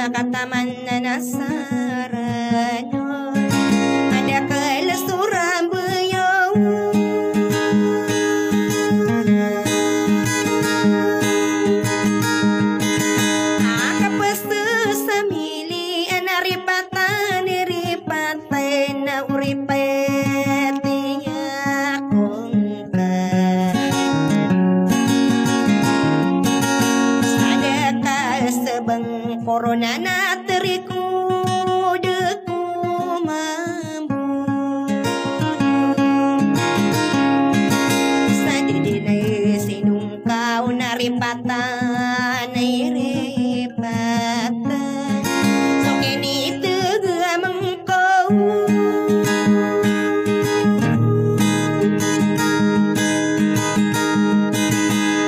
kata mana nasarano ada ke Surabaya aka pesu samili anaripatan ripatan na uripetinya kongka sadaka sebeng corona na teriku deku mambu sadidinay sinung kau naripatan ripatan so kini tegamang kau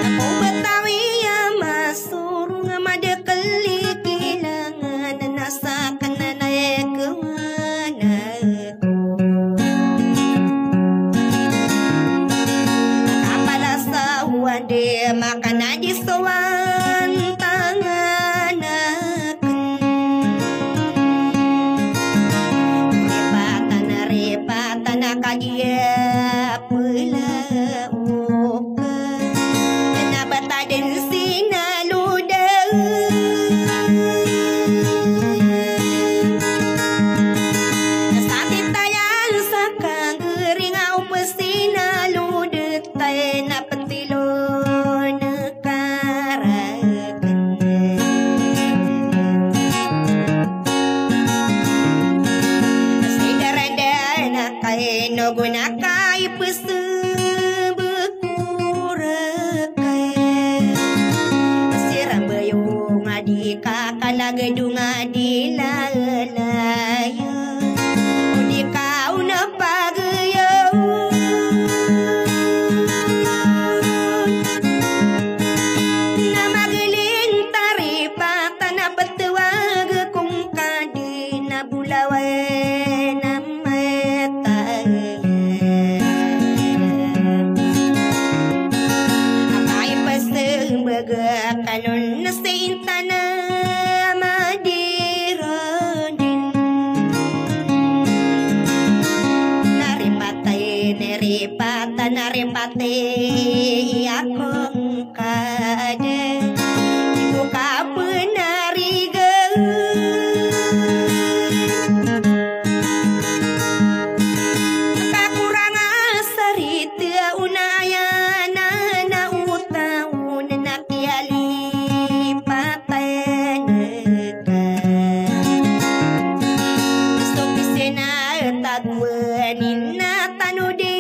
aku betawi ya masurung amade keli kilangan nasakan naik kemana kapala sawan de makan aja sawan tangan repatan kagia pula uka nabata den sinaluda sakit tayang sakang gering au pesinaluda tay na petilo no guna kai pesu bekurakai siram bayung adi kakala gedung adi lalaya udi kau na pagayo nama gelin taripatan na petuag kung kadi na bulawan kanun na sintana madirodin naripatay akong kada ibu ka penarigan kakurangan sarita unayan na utang na kiali tagwanin na tanudi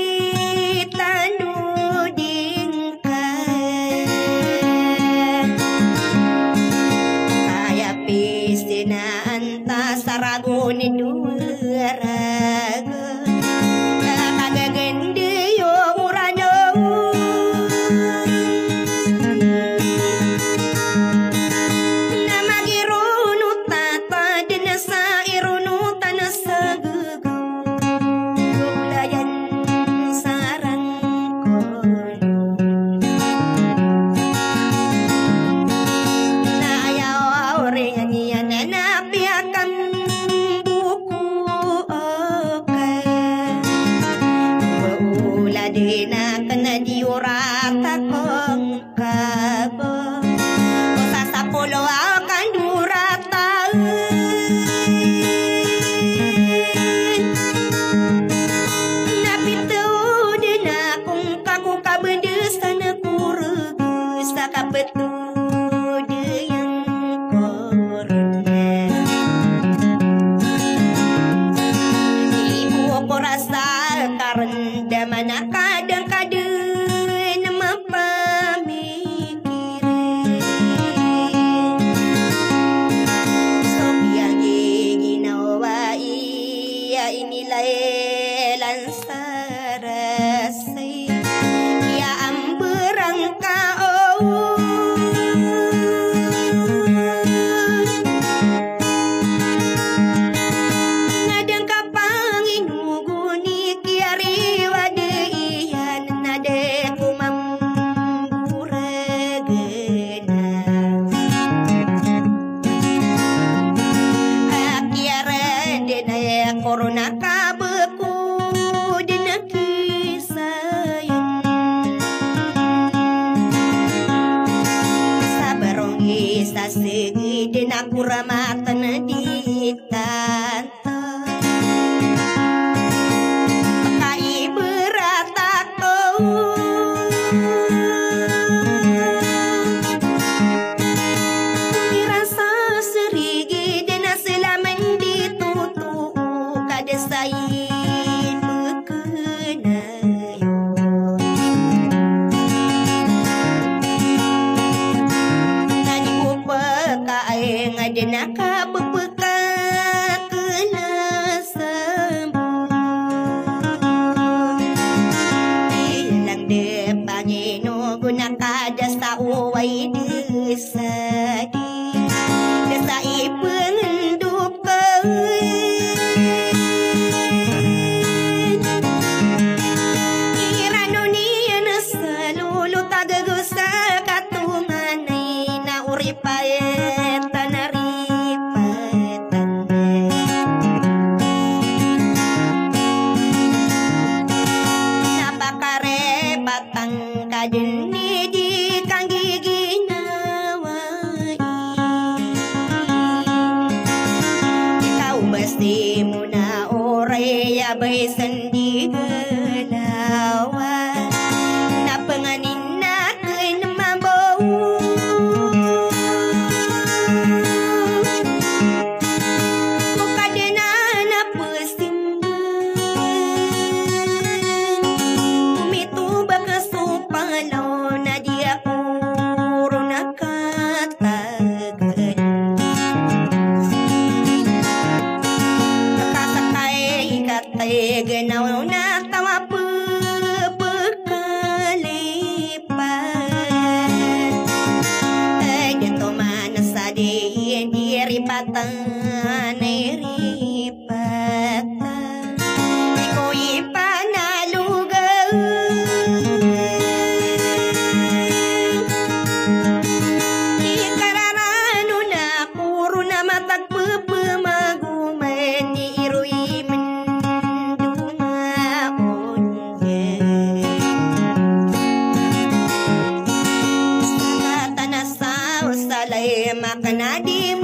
na kuramatan di tanta kai berat aku dirasa serigi dan selaman ditutu kada sai naka bepeka kena sembung ilang depangino guna kada sa uway desadi desa ipendup irano niya na sa lulu tagagusa katunganay na uripayet kadeni di kang giginawai ikaw mesti muna oray abay sandi galawan na panganin natin mabaw mukadena na pasimban umituba ka palaw na di ako nakatagan nakasakay ikatay ganaw na tawa pagkalipan ay dito man sa di ripatan ay ripatan iko'y panalugan makan adi